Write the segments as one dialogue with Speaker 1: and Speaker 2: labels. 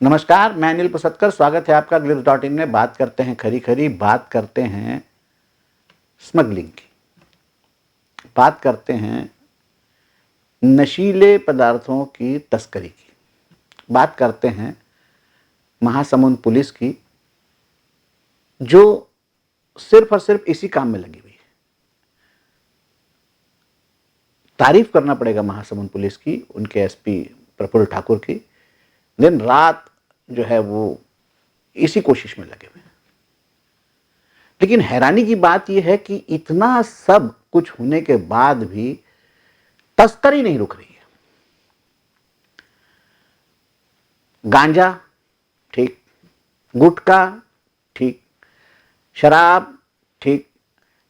Speaker 1: नमस्कार, मैं अनिल पसतकर। स्वागत है आपका ग्लिट्स.इन में। बात करते हैं खरी खरी, बात करते हैं स्मगलिंग की, बात करते हैं नशीले पदार्थों की तस्करी की, बात करते हैं महासमुंद पुलिस की, जो सिर्फ और सिर्फ इसी काम में लगी हुई है। तारीफ करना पड़ेगा महासमुंद पुलिस की, उनके एसपी प्रफुल्ल ठाकुर की। दिन रात जो है वो इसी कोशिश में लगे हुए हैं। लेकिन हैरानी की बात यह है कि इतना सब कुछ होने के बाद भी तस्करी नहीं रुक रही है। गांजा ठीक, गुटखा ठीक, शराब ठीक,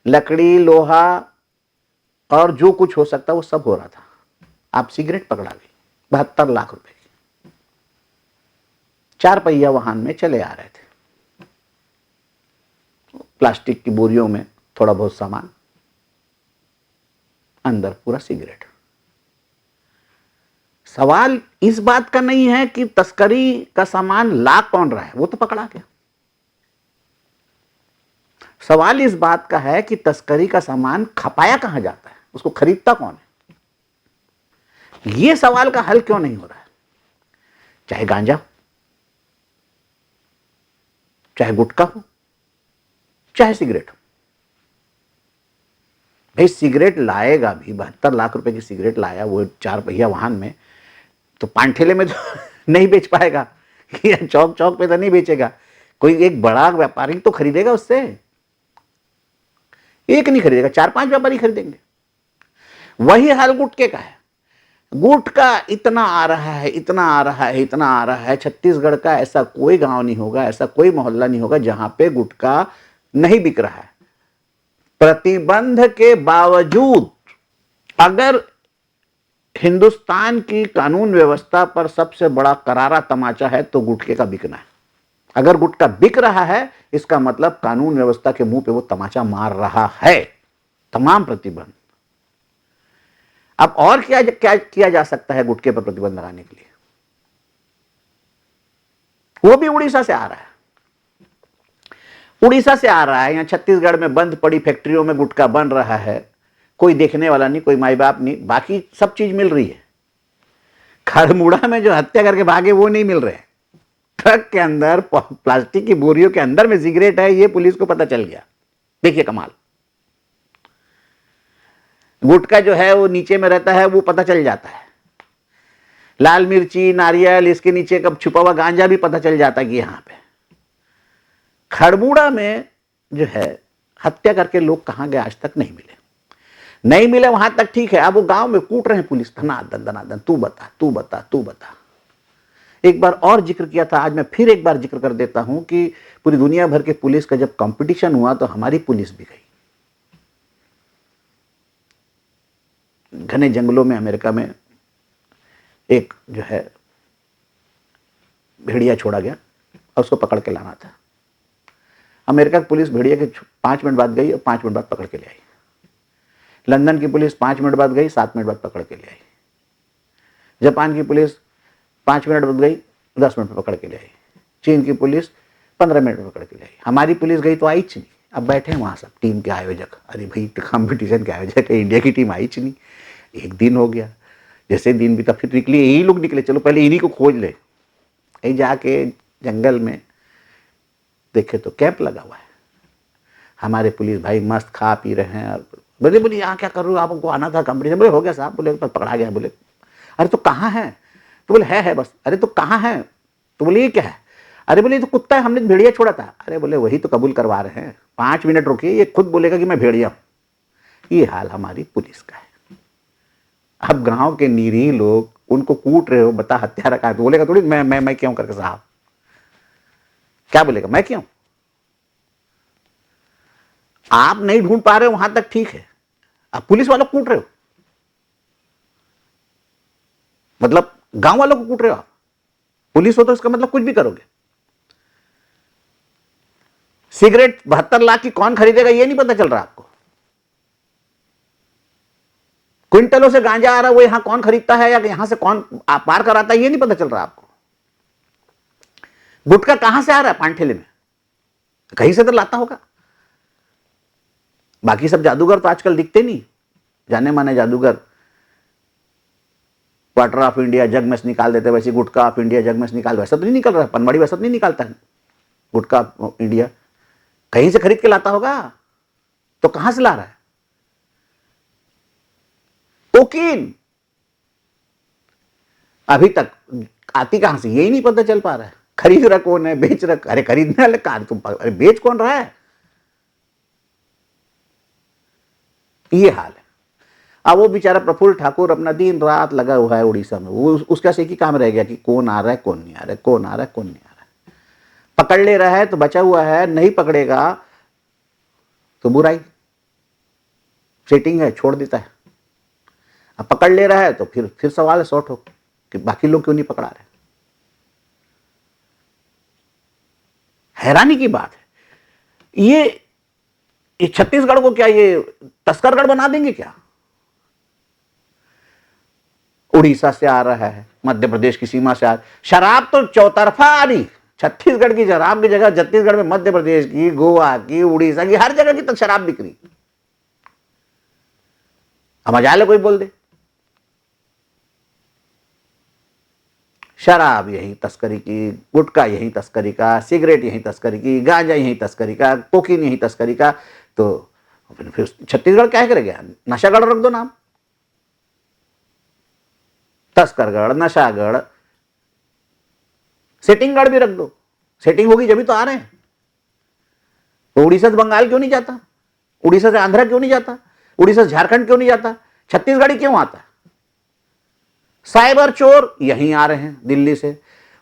Speaker 1: लकड़ी, लोहा और जो कुछ हो सकता वो सब हो रहा था। आप सिगरेट पकड़ा गई 72 लाख रुपए की, 4 पहिया वाहन में चले आ रहे थे, प्लास्टिक की बोरियों में थोड़ा बहुत सामान, अंदर पूरा सिगरेट। सवाल इस बात का नहीं है कि तस्करी का सामान ला कौन रहा है, वो तो पकड़ा गया। सवाल इस बात का है कि तस्करी का सामान खपाया कहां जाता है, उसको खरीदता कौन है। यह सवाल का हल क्यों नहीं हो रहा है। चाहे गांजा, चाहे गुटखा हो, चाहे सिगरेट हो। भाई सिगरेट लाएगा भी, 72 लाख रुपए की सिगरेट लाया वो 4 पहिया वाहन में, तो पान ठेले में तो नहीं बेच पाएगा, चौक चौक पे तो नहीं बेचेगा। कोई एक बड़ा व्यापारी तो खरीदेगा उससे, एक नहीं खरीदेगा, 4-5 व्यापारी खरीदेंगे। वही हाल गुटखे का है। गुटखा इतना आ रहा है, इतना आ रहा है, इतना आ रहा है। छत्तीसगढ़ का ऐसा कोई गांव नहीं होगा, ऐसा कोई मोहल्ला नहीं होगा जहां पे गुटखा नहीं बिक रहा है। प्रतिबंध के बावजूद अगर हिंदुस्तान की कानून व्यवस्था पर सबसे बड़ा करारा तमाचा है तो गुटखे का बिकना है। अगर गुटखा बिक रहा है, इसका मतलब कानून व्यवस्था के मुंह पे वो तमाचा मार रहा है। तमाम प्रतिबंध। अब और क्या क्या किया जा सकता है गुटखे पर प्रतिबंध लगाने के लिए। वो भी उड़ीसा से आ रहा है, उड़ीसा से आ रहा है। यहां छत्तीसगढ़ में बंद पड़ी फैक्ट्रियों में गुटखा बन रहा है, कोई देखने वाला नहीं, कोई माई बाप नहीं, बाकी सब चीज मिल रही है। खड़मुड़ा में जो हत्या करके भागे वो नहीं मिल रहे। ट्रक के अंदर प्लास्टिक की बोरियों के अंदर में सिगरेट है, ये पुलिस को पता चल गया। देखिए कमाल। गुटखा जो है वो नीचे में रहता है, वो पता चल जाता है। लाल मिर्ची, नारियल, इसके नीचे कब छुपा हुआ गांजा भी पता चल जाता है कि यहां पे। खड़मुड़ा में जो है हत्या करके लोग कहां गए आज तक नहीं मिले। नहीं मिले वहां तक ठीक है, अब वो गांव में कूट रहे हैं पुलिस, धनादन धनादन, तू बता तू बता तू बता। एक बार और जिक्र किया था, आज मैं फिर एक बार जिक्र कर देता हूं कि पूरी दुनिया भर के पुलिस का जब कंपटीशन हुआ तो हमारी पुलिस भी गई। घने जंगलों में अमेरिका में एक जो है भेड़िया छोड़ा गया और उसको पकड़ के लाना था। अमेरिका की पुलिस भेड़िया के 5 मिनट बाद गई और 5 मिनट बाद पकड़ के ले आई। लंदन की पुलिस 5 मिनट बाद गई, 7 मिनट बाद पकड़ के ले आई। जापान की पुलिस 5 मिनट बाद गई, 10 मिनट में पकड़ के ले आई। चीन की पुलिस 15 मिनट में पकड़ के ले आई। हमारी पुलिस गई तो आई नहीं। अब बैठे हैं वहां सब टीम के आयोजक, अरे भाई कंपटीशन के आयोजक है, इंडिया की टीम आई नहीं। एक दिन हो गया, जैसे दिन बीता फिर निकले, यही लोग निकले, चलो पहले इन्हीं को खोज ले। कहीं जाके जंगल में देखे तो कैंप लगा हुआ है। हमारे पुलिस भाई मस्त खा पी रहे हैं। बोले बोले यहाँ क्या कर रहे हो, आपको आना था कंपटीशन। बोले हो गया साहब। बोले पकड़ा गया। बोले अरे तो कहाँ है। तो बोले है बस। अरे तो कहाँ है। तो बोले ये क्या है। अरे बोले तो कुत्ता है, हमने भेड़िया छोड़ा था। अरे बोले वही तो कबूल करवा रहे हैं, 5 मिनट रुकिए, ये खुद बोलेगा कि मैं भेड़िया हूं। ये हाल हमारी पुलिस का है। अब गांव के निरीह लोग उनको कूट रहे हो, बता हत्यारा कहा। तो बोलेगा थोड़ी मैं क्यों करके साहब, क्या बोलेगा मैं क्यों। आप नहीं ढूंढ पा रहे हो वहां तक ठीक है, आप पुलिस वालों को कूट रहे हो, मतलब गांव वालों को कूट रहे हो आप। पुलिस हो तो इसका मतलब कुछ भी करोगे। सिगरेट 72 लाख की कौन खरीदेगा ये नहीं पता चल रहा आपको। क्विंटलों से गांजा आ रहा है, वो यहां कौन खरीदता है या यहां से कौन पार कराता है ये नहीं पता चल रहा आपको। गुटखा कहां से आ रहा है? पान ठेले में कहीं से तो लाता होगा। बाकी सब जादूगर तो आजकल दिखते नहीं, जाने माने जादूगर क्वार्टर ऑफ इंडिया जग में से निकाल देते, वैसे गुटखा ऑफ इंडिया जग में से निकाल, वैसा तो नहीं निकल रहा। पनवाड़ी वैसा तो नहीं निकालता है गुटखा इंडिया, कहीं से खरीद के लाता होगा। तो कहां से ला रहा है? कोकीन अभी तक आती कहां से, यही नहीं पता चल पा रहा है। खरीद रहा कौन है, बेच रहा, अरे खरीदने वाले कार तुम, अरे बेच कौन रहा है? ये हाल है। अब वो बेचारा प्रफुल्ल ठाकुर अपना दिन रात लगा हुआ है उड़ीसा में, वो उसका से ही काम रह गया कि कौन आ रहा है कौन नहीं आ रहा है, कौन आ रहा है कौन नहीं आ रहा है। पकड़ ले रहा है तो बचा हुआ है, नहीं पकड़ेगा तो बुराई, सेटिंग है, छोड़ देता है। अब पकड़ ले रहा है तो फिर सवाल है सॉर्ट हो कि बाकी लोग क्यों नहीं पकड़ा रहे। हैरानी की बात है। ये छत्तीसगढ़ को क्या ये तस्करगढ़ बना देंगे क्या? उड़ीसा से आ रहा है, मध्य प्रदेश की सीमा से आ रहा है, शराब तो चौतरफा आ रही। छत्तीसगढ़ की शराब की जगह छत्तीसगढ़ में मध्य प्रदेश की, गोवा की, उड़ीसा की, हर जगह की तो शराब बिक रही। अब मजा ले कोई बोल दे शराब यही तस्करी की, गुटखा यही तस्करी का, सिगरेट यही तस्करी की, गांजा यही तस्करी का, कोकीन यही तस्करी का, तो फिर छत्तीसगढ़ क्या करेगा? नशागढ़ रख दो नाम, तस्करगढ़, नशागढ़, सेटिंगगढ़ भी रख दो। सेटिंग होगी जब भी तो आ रहे हैं। तो उड़ीसा से बंगाल क्यों नहीं जाता? उड़ीसा से आंध्रा क्यों नहीं जाता? उड़ीसा से झारखंड क्यों नहीं जाता? छत्तीसगढ़ी क्यों आता? साइबर चोर यहीं आ रहे हैं दिल्ली से,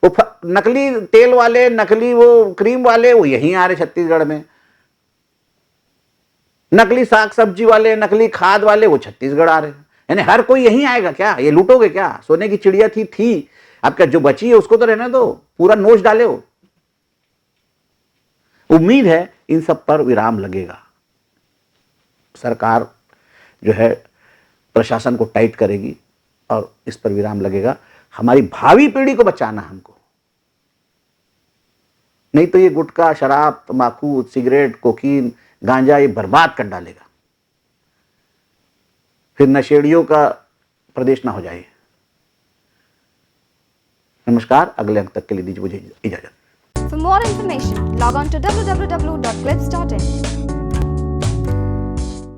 Speaker 1: वो नकली तेल वाले, नकली वो क्रीम वाले, वो यहीं आ रहे छत्तीसगढ़ में। नकली साग सब्जी वाले, नकली खाद वाले, वो छत्तीसगढ़ आ रहे हैं। यानी हर कोई यहीं आएगा क्या? ये लूटोगे क्या? सोने की चिड़िया थी आपका, जो बची है उसको तो रहने दो, पूरा नोच डाले हो। उम्मीद है इन सब पर विराम लगेगा। सरकार जो है प्रशासन को टाइट करेगी और इस पर विराम लगेगा। हमारी भावी पीढ़ी को बचाना हमको, नहीं तो ये गुटखा, शराब, तंबाकू, सिगरेट, कोकीन, गांजा ये बर्बाद कर डालेगा। फिर नशेड़ियों का प्रदेश ना हो जाए। नमस्कार, अगले अंक तक के लिए दीजिए मुझे इजाजत।
Speaker 2: For more information, log on to www.clips.in.